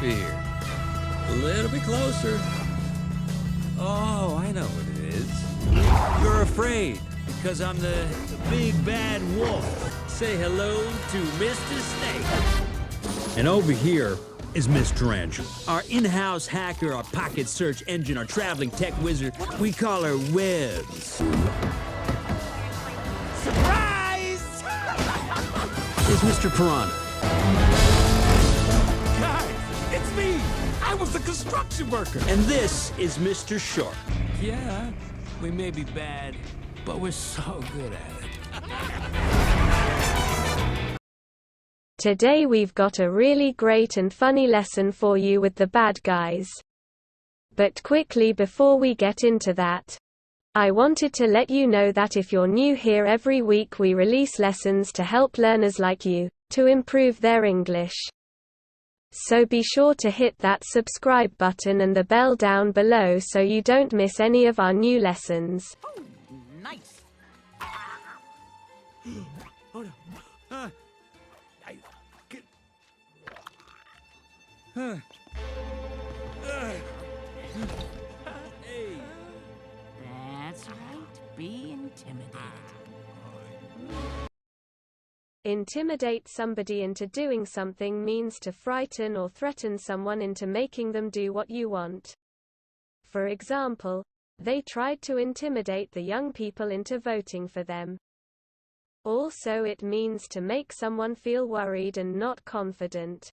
over here. A little bit closer. Oh, I know what it is. You're afraid because I'm the big bad wolf. Say hello to Mr. Snake. And over here is Miss Tarantula. Our in-house hacker, our pocket search engine, our traveling tech wizard. We call her Webs. Surprise! Is Mr. Piranha. Guys, it's me! I was the construction worker! And this is Mr. Shark. Yeah, we may be bad, but we're so good at it. Today we've got a really great and funny lesson for you with the bad guys. But quickly before we get into that, I wanted to let you know that if you're new here, every week we release lessons to help learners like you to improve their English. So be sure to hit that subscribe button and the bell down below so you don't miss any of our new lessons. Oh, nice. Oh no. Hey. That's right. Be intimidated. Intimidate somebody into doing something means to frighten or threaten someone into making them do what you want. For example, they tried to intimidate the young people into voting for them. Also, it means to make someone feel worried and not confident.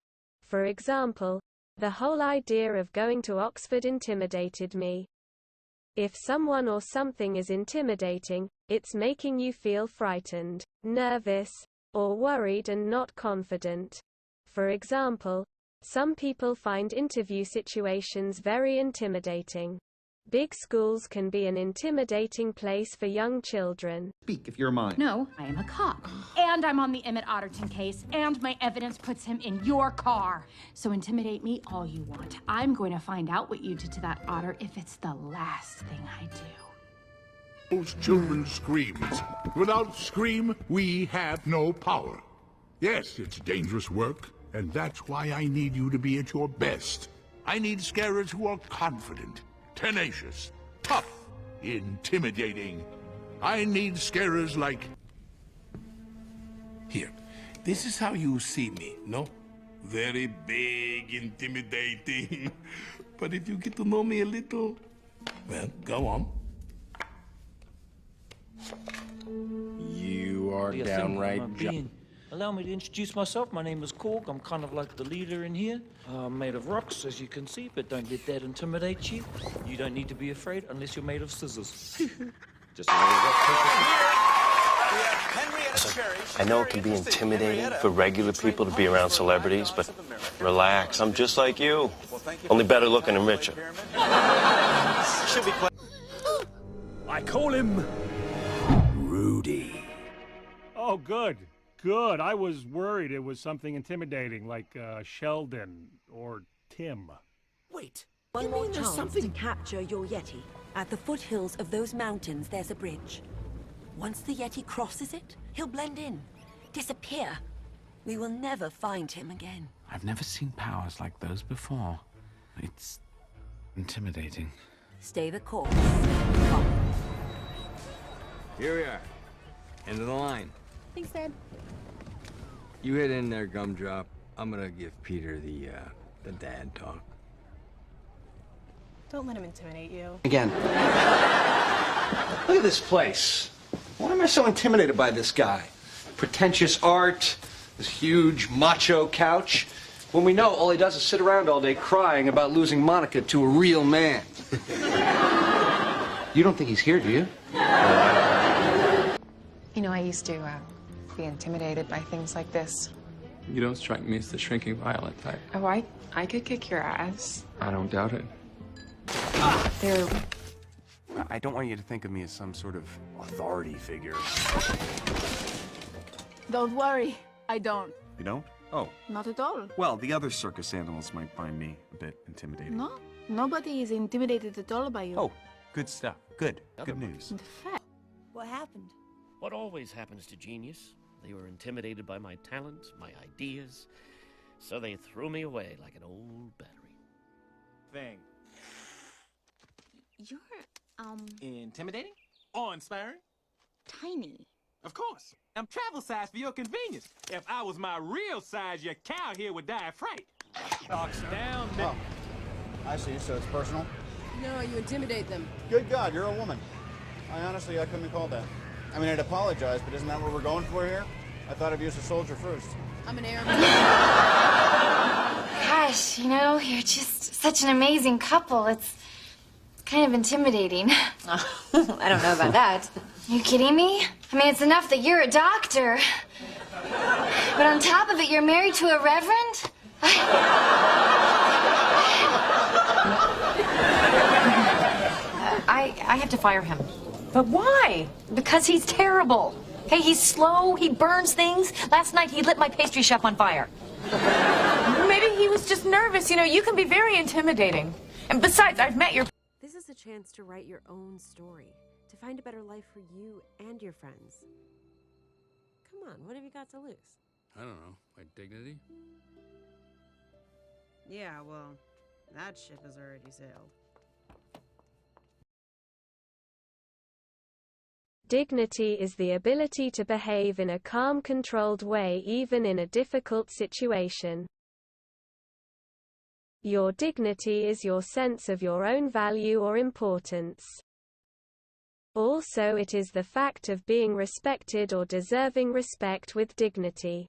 For example, the whole idea of going to Oxford intimidated me. If someone or something is intimidating, it's making you feel frightened, nervous, or worried and not confident. For example, some people find interview situations very intimidating. Big schools can be an intimidating place for young children. Speak if you're mine. No, I am a cop. And I'm on the Emmett Otterton case, and my evidence puts him in your car. So intimidate me all you want. I'm going to find out what you did to that otter if it's the last thing I do. Those children screams. Without scream, we have no power. Yes, it's dangerous work, and that's why I need you to be at your best. I need scarers who are confident, tenacious, tough, intimidating. I need scarers like... Here, this is how you see me, no? Very big, intimidating. But if you get to know me a little, well, go on. You are downright... Allow me to introduce myself. My name is Cork. I'm kind of like the leader in here. Made of rocks, as you can see, but don't let that intimidate you. You don't need to be afraid unless you're made of scissors. Just a little rock, I know it can be intimidating for regular people to be around celebrities, but relax, I'm just like you. Only better looking and richer. I call him Rudy. Oh, good. Good. I was worried it was something intimidating, like Sheldon or Tim. Wait. One more chance to capture your Yeti. At the foothills of those mountains, there's a bridge. Once the Yeti crosses it, he'll blend in, disappear. We will never find him again. I've never seen powers like those before. It's intimidating. Stay the course. Here we are. End of the line. Thanks, Dad. You hit in there, Gumdrop. I'm gonna give Peter the dad talk. Don't let him intimidate you. Again. Look at this place. Why am I so intimidated by this guy? Pretentious art, this huge macho couch, when we know all he does is sit around all day crying about losing Monica to a real man. You don't think he's here, do you? You know, I used to be intimidated by things like this. You don't strike me as the shrinking, violent type. Oh, I could kick your ass. I don't doubt it. I don't want you to think of me as some sort of authority figure. Don't worry, I don't. You don't? Oh. Not at all. Well, the other circus animals might find me a bit intimidating. No, nobody is intimidated at all by you. Oh, good stuff. Good. Good news. In fact, what happened? What always happens to genius. They were intimidated by my talent, my ideas. So they threw me away like an old battery. Thing. You're, Intimidating? Awe-inspiring? tiny. Of course. I'm travel size for your convenience. If I was my real size, your cow here would die of fright. Talks down, Oh, I see. So it's personal? No, you intimidate them. Good God, you're a woman. I couldn't have called that. I mean, I'd apologize, but isn't that what we're going for here? I thought of you as a soldier first. I'm an airman. Gosh, you know, you're just such an amazing couple. It's kind of intimidating. I don't know about that. Are you kidding me? I mean, it's enough that you're a doctor. But on top of it, you're married to a reverend? I have to fire him. But why? Because he's terrible. Hey, he's slow, he burns things. Last night he lit my pastry chef on fire. Maybe he was just nervous. You know, you can be very intimidating. And besides, I've met your... This is a chance to write your own story, to find a better life for you and your friends. Come on, what have you got to lose? I don't know. My dignity? Yeah, well, that ship has already sailed. Dignity is the ability to behave in a calm, controlled way even in a difficult situation. Your dignity is your sense of your own value or importance. Also, it is the fact of being respected or deserving respect with dignity.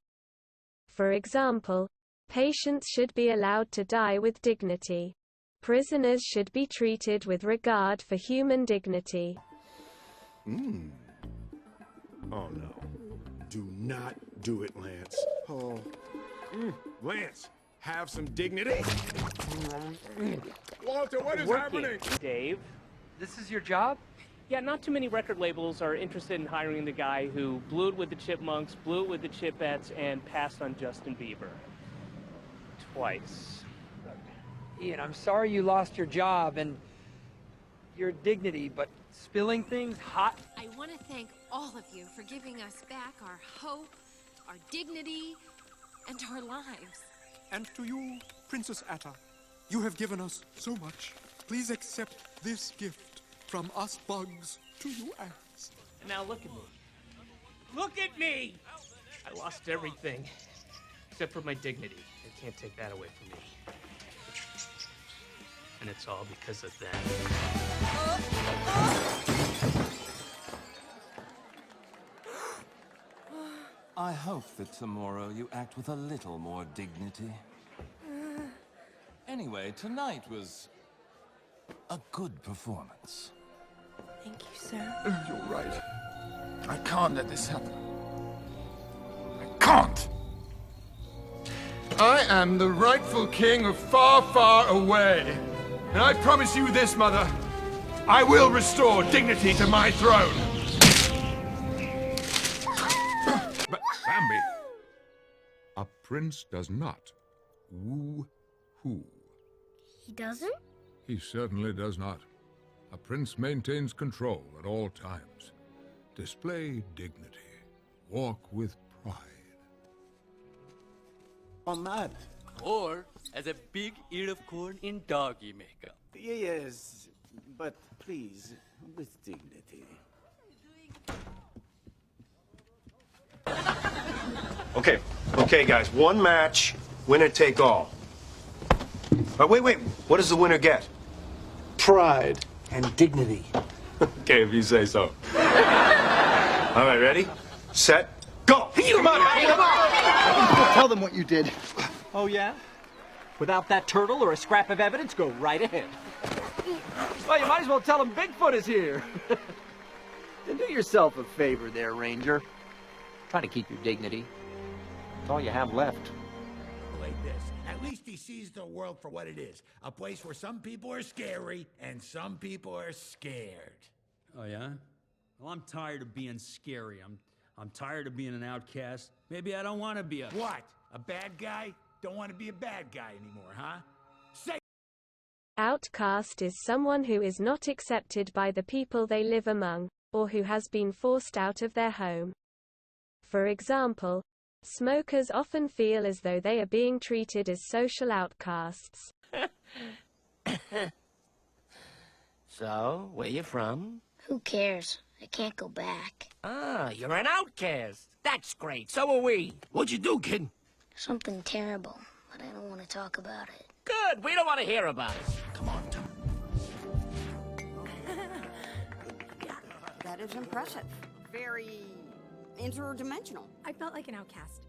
For example, patients should be allowed to die with dignity. Prisoners should be treated with regard for human dignity. Oh no. Do not do it, Lance. Oh. Lance, have some dignity. Walter, what is happening? Dave, this is your job? Yeah, not too many record labels are interested in hiring the guy who blew it with the Chipmunks, blew it with the Chipettes, and passed on Justin Bieber. Twice. Ian, I'm sorry you lost your job and your dignity, but spilling things hot. I want to thank all of you for giving us back our hope, our dignity, and our lives. And to you, Princess Atta, you have given us so much. Please accept this gift from us bugs to you ants. And now look at me. Look at me! I lost everything, except for my dignity. They can't take that away from me. And it's all because of that. I hope that tomorrow you act with a little more dignity. Anyway, tonight was a good performance. Thank you, sir. You're right. I can't let this happen. I can't! I am the rightful king of far, far away. And I promise you this, Mother. I will restore dignity to my throne. Bambi, a prince does not woo-hoo. He doesn't? He certainly does not. A prince maintains control at all times. Display dignity. Walk with pride. I'm mad. Or as a big ear of corn in doggy makeup. Yes, but please, with dignity. Okay, guys. One match, winner take all. Wait. What does the winner get? Pride and dignity. Okay, if you say so. All right, ready, set, go! Come on! Tell them what you did. Oh, yeah? Without that turtle or a scrap of evidence, go right ahead. Well, you might as well tell them Bigfoot is here. And do yourself a favor there, Ranger. Try to keep your dignity. That's all you have left. Like this. At least he sees the world for what it is. A place where some people are scary and some people are scared. Oh, yeah? Well, I'm tired of being scary. I'm tired of being an outcast. Maybe I don't want to be a... What? A bad guy? Don't want to be a bad guy anymore, huh? Say... Outcast is someone who is not accepted by the people they live among, or who has been forced out of their home. For example, Smokers often feel as though they are being treated as social outcasts. So, where you from? Who cares? I can't go back. Ah, you're an outcast. That's great. So are we. What'd you do, kid? Something terrible, but I don't want to talk about it. Good. We don't want to hear about it. Come on, Tom. That is impressive. Very interdimensional. I felt like an outcast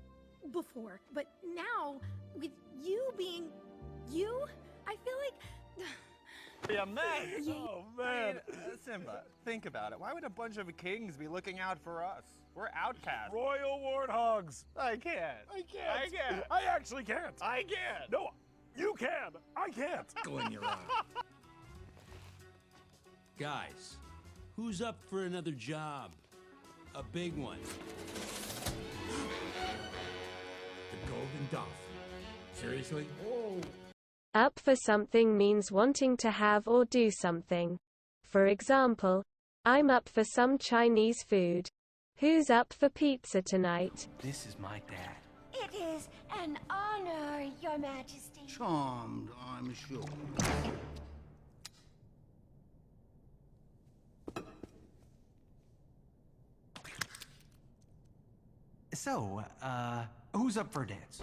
before, but now, with you being you, I feel like... Yeah, man. Oh, man. Simba, think about it. Why would a bunch of kings be looking out for us? We're outcasts. Royal warthogs. I can't. I can't. I actually can't. I can't. No, you can. I can't. Go in your eye. Guys, who's up for another job? A big one. The Golden Dolphin. Seriously? Oh. Up for something means wanting to have or do something. For example, I'm up for some Chinese food. Who's up for pizza tonight? This is my dad. It is an honor, Your Majesty. Charmed, I'm sure. So, who's up for a dance?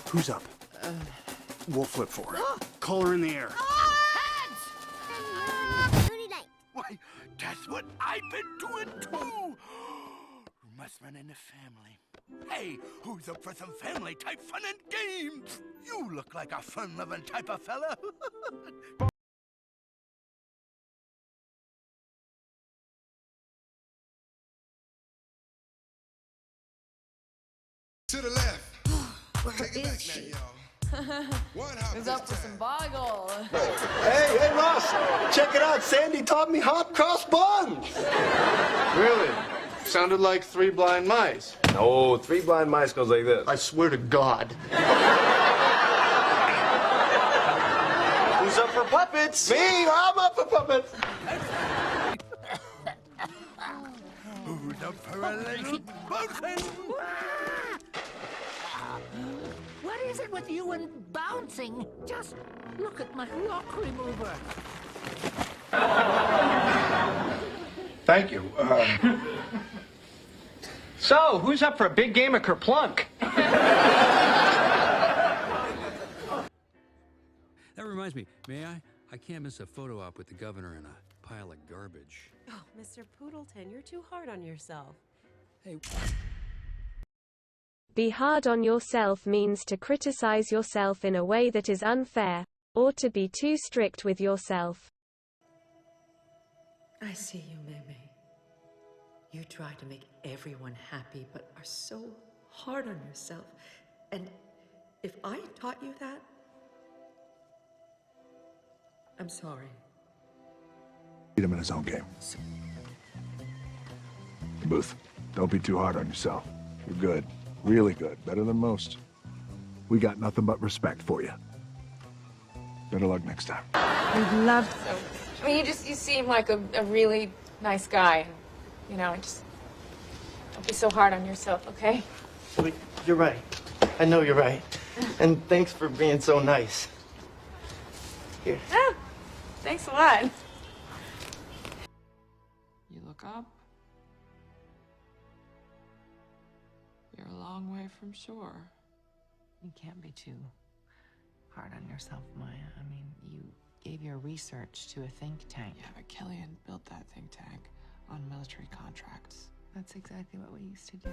Who's up? We'll flip for it. Color in the air. Why, that's what I've been doing too. Must run in the family. Hey, who's up for some family-type fun and games? You look like a fun-loving type of fella. To the left. Where is she? Who's up for some boggle? Hey, Ross, check it out. Sandy taught me hot cross buns. Really? Sounded like Three Blind Mice. No, Three Blind Mice goes like this. I swear to God. Who's up for puppets? Me, I'm up for puppets. Who's up for a little bouncing? What is it with you and bouncing? Just look at my rock remover. Thank you. So, who's up for a big game of kerplunk? That reminds me, may I? I can't miss a photo op with the governor in a pile of garbage. Oh, Mr. Poodleton, you're too hard on yourself. Hey. Be hard on yourself means to criticize yourself in a way that is unfair, or to be too strict with yourself. I see you, Meme. You try to make everyone happy, but are so hard on yourself. And if I taught you that, I'm sorry. Beat him in his own game. Booth, don't be too hard on yourself. You're good. Really good. Better than most. We got nothing but respect for you. Better luck next time. I'd love to. I mean, you seem like a really nice guy. You know, just don't be so hard on yourself, okay? You're right. I know you're right. And thanks for being so nice. Here. Ah, thanks a lot. You look up. You're a long way from shore. You can't be too hard on yourself, Maya. I mean, you gave your research to a think tank. Yeah, but Killian built that think tank on military contracts. That's exactly what we used to do.